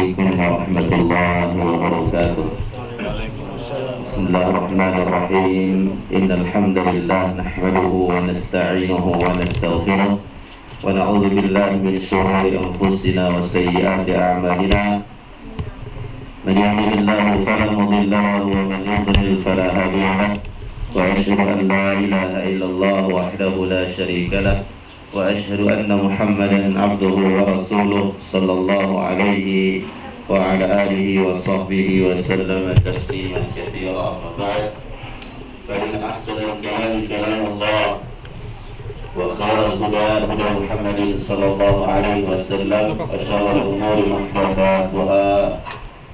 عليكم ورحمة الله وبركاته. بسم الله الرحمن الرحيم. إن الحمد لله نحمده ونستعينه ونستغفره ونعوذ بالله من شرور أنفسنا وسيئات أعمالنا. من يهده الله فلا مضل له ومن يضلل فلا هادي له. وأشهد أن لا إله إلا الله وحده لا شريك له وأشهد أن محمدا عبده ورسوله صلى الله عليه وعلى آله وصحبه وسلم تسليما كثيرا. أما بعد فإن أحسن الكلام كلام الله وخير الهدى هدى محمد صلى الله عليه وسلم وشر الأمور محدثاتها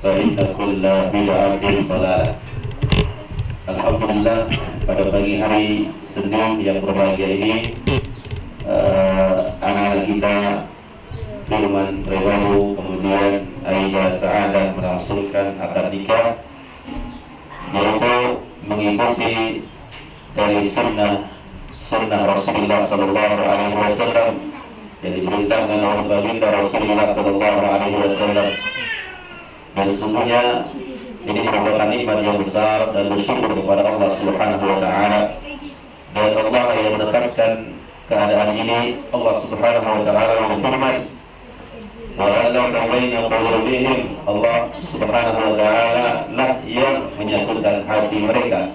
فإن كل بدعة ضلالة. Alhamdulillah, pada pagi hari Senin yang berbahagia ini anak kita Firman Rewalu, kemudian Aida Sa'adah melangsungkan akad nikah, yaitu mengikuti dari sunnah Rasulullah Sallallahu Alaihi Wasallam yang diperintahkan oleh baginda Rasulullah Sallallahu Alaihi Wasallam. Dan sesungguhnya ini merupakan nikmat yang besar dan bersyukur kepada Allah Subhanahu wa Ta'ala. Dan Allah yang menetapkan keadaan ini. Allah Subhanahu wa Ta'ala berfirman, wa alaqa baina qulubihim. Allah Subhanahu wa Ta'ala lah yang menyatukan hati mereka.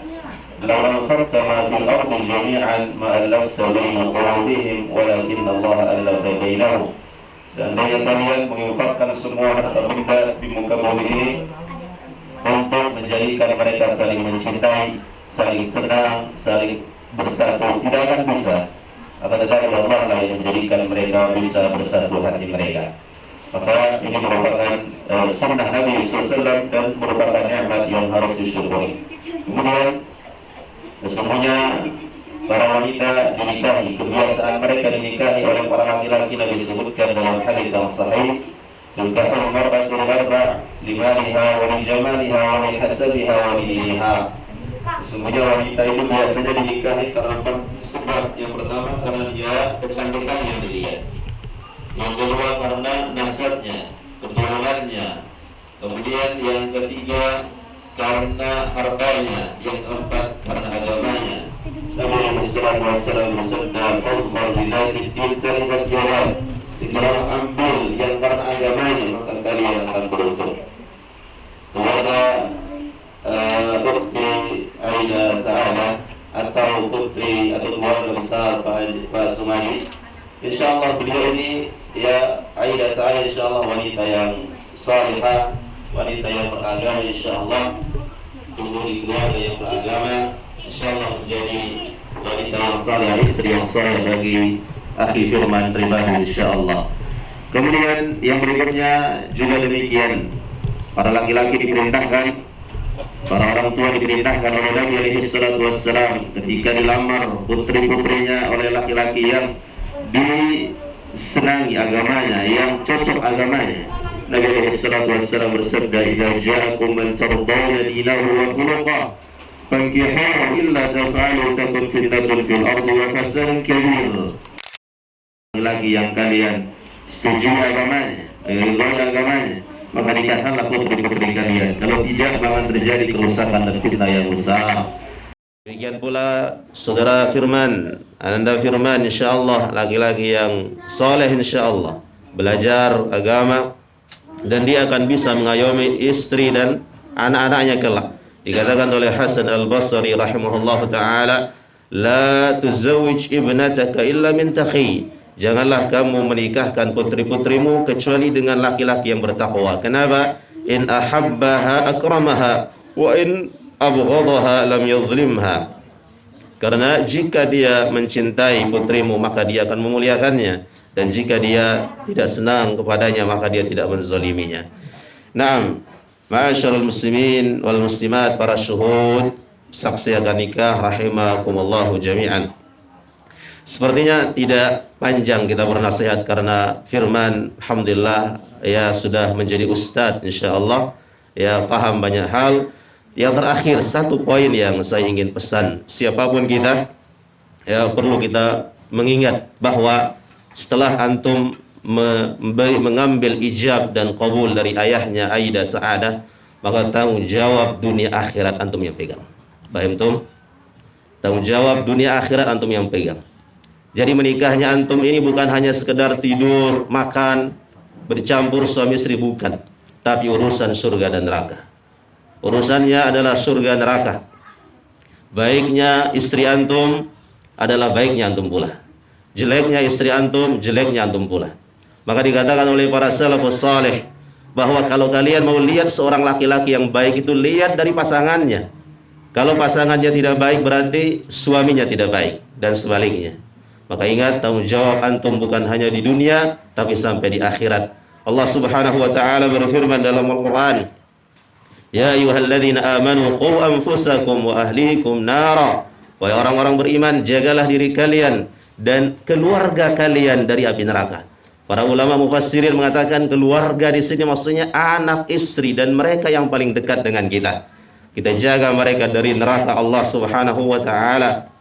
Law anfaqta ma fil ardi jami'an ma allafta baina qulubihim walakinna Allah allafa bainahum. Seandainya kalian menginfakkan semua harta benda di muka bumi ini untuk menjadikan mereka saling mencintai, saling senang, saling bersatu, tidak akan bisa. Akan tetapi Allah lah yang menjadikan mereka bisa bersatu hati mereka. Maka ini merupakan sunnah Nabi SAW dan merupakan nikmat yang harus disyukuri. Kemudian sesungguhnya para wanita dinikahi, kebiasaan mereka dinikahi oleh para laki-laki Nabi sebutkan dalam hadis yang sahih, tunkahul mar'atu al-arba' limaliha wa lijamaliha wa lihasabiha wa lidiniha. Sesungguhnya wanita itu biasanya dinikahi karena empat sebab. Yang pertama karena dia kecantikan yang dilihat, yang kedua karena nasabnya, keturunannya, kemudian yang ketiga karena hartanya, yang keempat karena agamanya. Nabi Muhammad SAW bersabda, "Fadhfar bidati din taribat yadak." Segera ambil yang karena agamanya, maka kalian akan beruntung. Kepada Ukhti Aida Sa'adah atau putri atau keluarga besar Pak Sumadi, insyaallah beliau ini ya Aida Sa'adah insyaallah wanita yang salihah, wanita yang beragama, insyaallah tumbuh di keluarga yang beragama, insyaallah menjadi wanita yang salihah, istri yang saleh bagi akhi Firman pribadi, insyaallah. Kemudian yang berikutnya juga demikian, para laki-laki diperintahkan, para orang tua diperintahkan oleh Nabi alaihi salatu wassalam ketika dilamar putri-putrinya oleh laki-laki yang disenangi agamanya, yang cocok agamanya. Nabi alaihi salatu wassalam bersabda, "Idza ja'akum man tardawna dinahu wa khuluquhu fankihuhu illa taf'alu takun fitnatun fil ardi wa fasadun kabir." Lagi yang kalian setuju agamanya, ridhoi agamanya, maka nikahkanlah putri-putri kalian. Kalau tidak, akan terjadi kerusakan dan fitnah yang besar. Demikian pula saudara Firman, Ananda Firman, insyaallah laki-laki yang soleh, insyaallah belajar agama, dan dia akan bisa mengayomi istri dan anak-anaknya kelak. Dikatakan oleh Hasan Al-Basri rahimahullahu ta'ala, la tuzawwij ibnataka illa min taqi. Janganlah kamu menikahkan putri-putrimu kecuali dengan laki-laki yang bertakwa. Kenapa? In ahabbaha akramaha wa in abghadaha lam yadhlimha. Karena jika dia mencintai putrimu maka dia akan memuliakannya, dan jika dia tidak senang kepadanya maka dia tidak menzaliminya. Naam, ma'asyiral muslimin wal muslimat, para syuhud saksi akad nikah rahimakumullahu jami'an. Sepertinya tidak panjang kita bernasihat karena Firman alhamdulillah ya sudah menjadi ustadz, insyaallah ya paham banyak hal. Yang terakhir, satu poin yang saya ingin pesan, siapapun kita ya perlu kita mengingat bahwa setelah antum mengambil ijab dan qabul dari ayahnya Aida Sa'adah, maka tanggung jawab dunia akhirat antum yang pegang. Paham tuh? Tanggung jawab dunia akhirat antum yang pegang. Jadi menikahnya antum ini bukan hanya sekedar tidur, makan, bercampur suami istri, bukan. Tapi urusan surga dan neraka. Urusannya adalah surga neraka. Baiknya istri antum adalah baiknya antum pula. Jeleknya istri antum, jeleknya antum pula. Maka dikatakan oleh para salafus saleh bahwa kalau kalian mau lihat seorang laki-laki yang baik itu lihat dari pasangannya. Kalau pasangannya tidak baik berarti suaminya tidak baik dan sebaliknya. Maka ingat, tanggung jawab antum bukan hanya di dunia tapi sampai di akhirat. Allah Subhanahu wa taala berfirman dalam Al-Qur'an, "Ya ayyuhalladzina amanu qu anfusakum wa ahlikum nara." Wahai orang-orang beriman, jagalah diri kalian dan keluarga kalian dari api neraka. Para ulama mufassirin mengatakan keluarga di sini maksudnya anak, istri dan mereka yang paling dekat dengan kita. Kita jaga mereka dari neraka Allah Subhanahu wa taala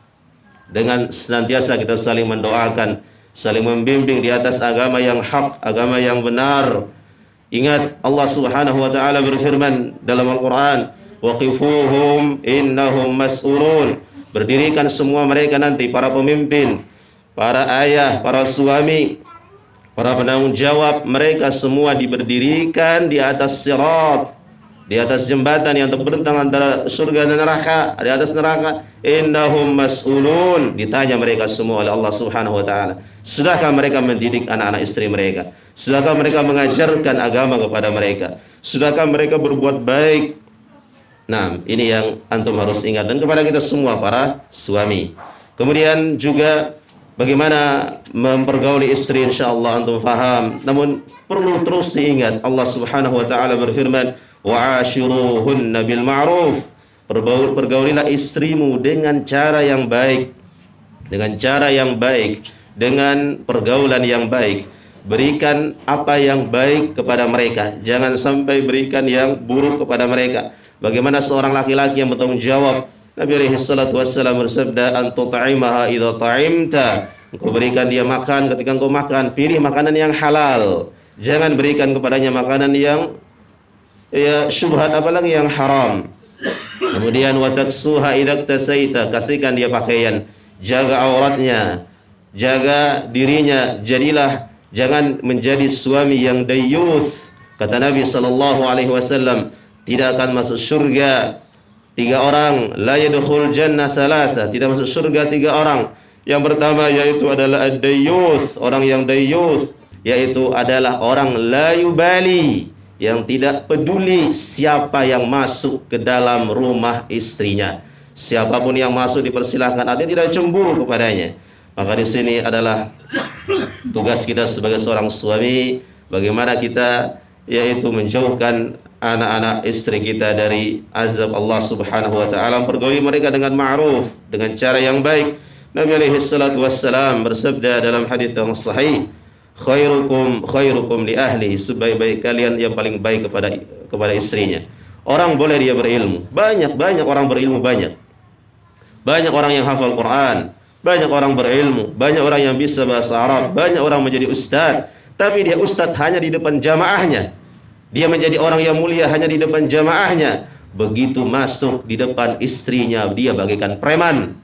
dengan senantiasa kita saling mendoakan, saling membimbing di atas agama yang hak, agama yang benar. Ingat, Allah Subhanahu wa taala berfirman dalam Al-Qur'an, "Waqifuhum innahum mas'ulun." Berdirikan semua mereka nanti, para pemimpin, para ayah, para suami, para penanggung jawab, mereka semua diberdirikan di atas sirat, di atas jembatan yang terbentang antara surga dan neraka, di atas neraka. Innahum mas'ulun, ditanya mereka semua oleh Allah Subhanahu wa taala, sudahkah mereka mendidik anak-anak istri mereka? Sudahkah mereka mengajarkan agama kepada mereka? Sudahkah mereka berbuat baik? Nah, ini yang antum harus ingat, dan kepada kita semua para suami. Kemudian juga bagaimana mempergauli istri, insyaallah antum faham. Namun perlu terus diingat, Allah Subhanahu wa taala berfirman, "Wa'ashiruhunna bil ma'ruf." Pergaulilah istrimu dengan cara yang baik. Dengan cara yang baik, dengan pergaulan yang baik. Berikan apa yang baik kepada mereka, jangan sampai berikan yang buruk kepada mereka. Bagaimana seorang laki-laki yang bertanggung jawab? Nabi alaihi salatu wassalam bersabda, "An tut'imaha idza ta'imta." Engkau berikan dia makan ketika engkau makan, pilih makanan yang halal. Jangan berikan kepadanya makanan yang syubhat, apalagi yang haram. Kemudian wa taksuha idza tasaita, kasihkan dia pakaian, jaga auratnya, jaga dirinya, jangan menjadi suami yang dayyuth. Kata Nabi sallallahu alaihi wasallam, tidak akan masuk surga 3 orang, la yadkhul jannah salasa, tidak masuk surga 3 orang. Yang pertama yaitu adalah ad-dayyuth, orang yang dayyuth, yaitu adalah orang la yubali, yang tidak peduli siapa yang masuk ke dalam rumah istrinya. Siapapun yang masuk dipersilahkan, artinya tidak cemburu kepadanya. Maka di sini adalah tugas kita sebagai seorang suami, bagaimana kita yaitu menjauhkan anak-anak istri kita dari azab Allah Subhanahu wa taala, pergauli mereka dengan ma'ruf, dengan cara yang baik. Nabi alaihi salatu wassalam bersabda dalam hadis yang sahih, khairukum li ahli, sebaik-baik kalian yang paling baik kepada istrinya. Orang boleh dia berilmu, banyak orang berilmu, banyak orang yang hafal Quran, banyak orang berilmu, banyak orang yang bisa bahasa Arab, banyak orang menjadi ustaz, tapi dia ustaz hanya di depan jamaahnya. Dia menjadi orang yang mulia hanya di depan jamaahnya. Begitu masuk di depan istrinya, dia bagaikan preman.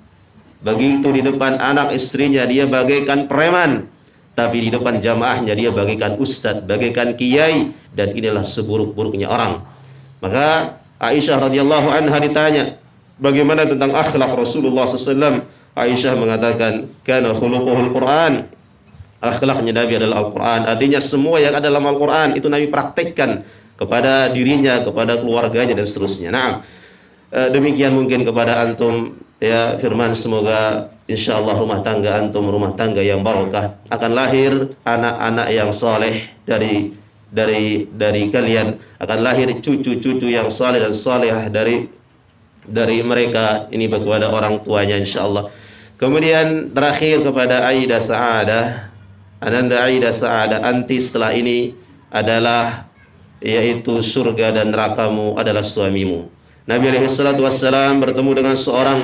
Begitu di depan anak istrinya, dia bagaikan preman. Tapi di depan jamaahnya, dia bagaikan ustadz, bagaikan kiai. Dan inilah seburuk-buruknya orang. Maka Aisyah radhiyallahu anha ditanya, bagaimana tentang akhlak Rasulullah SAW? Aisyah mengatakan, kana khuluquhul Quran. Akhlaknya Nabi adalah Al-Quran. Artinya semua yang ada dalam Al-Quran itu Nabi praktekkan kepada dirinya, kepada keluarganya dan seterusnya. Nah, demikian mungkin kepada antum ya firman, semoga insyaallah rumah tangga antum rumah tangga yang barokah, akan lahir anak-anak yang saleh dari kalian, akan lahir cucu-cucu yang saleh dan salehah dari mereka ini kepada orang tuanya insyaallah. Kemudian terakhir kepada Aida Sa'adah, Ananda Aida Sa'adah, anti setelah ini adalah yaitu surga dan nerakamu adalah suamimu. Nabi alaihi salatu wassalam bertemu dengan seorang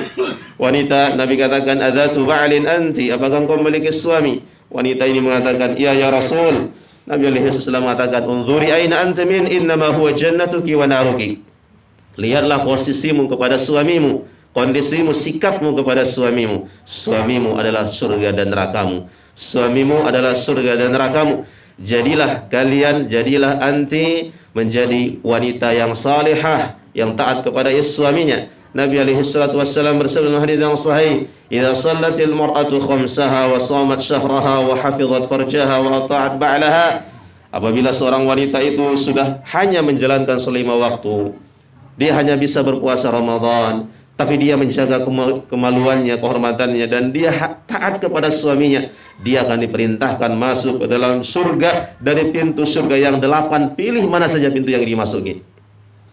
wanita. Nabi katakan, adzatu ba'lin anti, apakah engkau memiliki suami? Wanita ini mengatakan, ya Rasul. Nabi alaihi wasallam mengatakan, "Unzuri aina anta min, innama huwa jannatuki wa naruki." Lihatlah posisimu kepada suamimu, kondisimu, sikapmu kepada suamimu. Suamimu adalah surga dan nerakamu. Suamimu adalah surga dan nerakamu. Jadilah anti menjadi wanita yang salihah, yang taat kepada suaminya. Nabi alaihi salatu wassalam bersabda dalam hadis yang sahih, "Idza shallatil mar'atu khamsaha wa shamat syahraha wa hafizat farjaha wa ata'at ba'laha." Apabila seorang wanita itu sudah hanya menjalankan 5 waktu, dia hanya bisa berpuasa Ramadan, tapi dia menjaga kemaluannya, kehormatannya, dan dia taat kepada suaminya, dia akan diperintahkan masuk ke dalam surga dari pintu surga yang 8. Pilih mana saja pintu yang dimasuki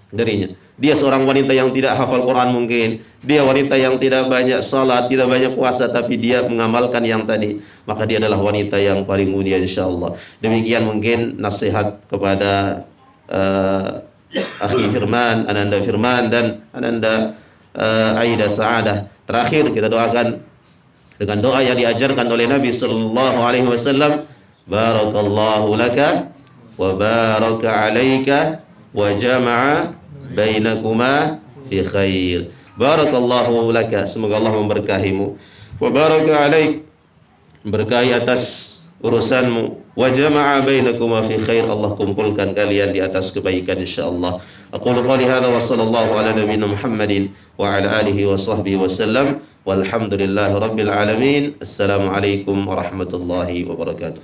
darinya. Dia seorang wanita yang tidak hafal Quran mungkin, dia wanita yang tidak banyak salat, tidak banyak puasa, tapi dia mengamalkan yang tadi, maka dia adalah wanita yang paling mulia insyaallah. Demikian mungkin nasihat kepada Akhi Firman, Ananda Firman, dan Ananda Aida Sa'adah. Terakhir kita doakan dengan doa yang diajarkan oleh Nabi sallallahu alaihi wasallam, barakallahu laka wa baraka alaika wa jama'a bainakuma fi khair. Barakallahu laka, semoga Allah memberkahimu, wa baraka alaik, berkahi atas urusanmu, wa jama'a bainakuma fi khair, Allah kumpulkan kalian di atas kebaikan insyaallah. Aqulu qali hadza wa sallallahu ala nabiyyina Muhammadin wa ala alihi wa sahbihi wasallam, walhamdulillahi rabbil alamin. Assalamualaikum warahmatullahi wabarakatuh.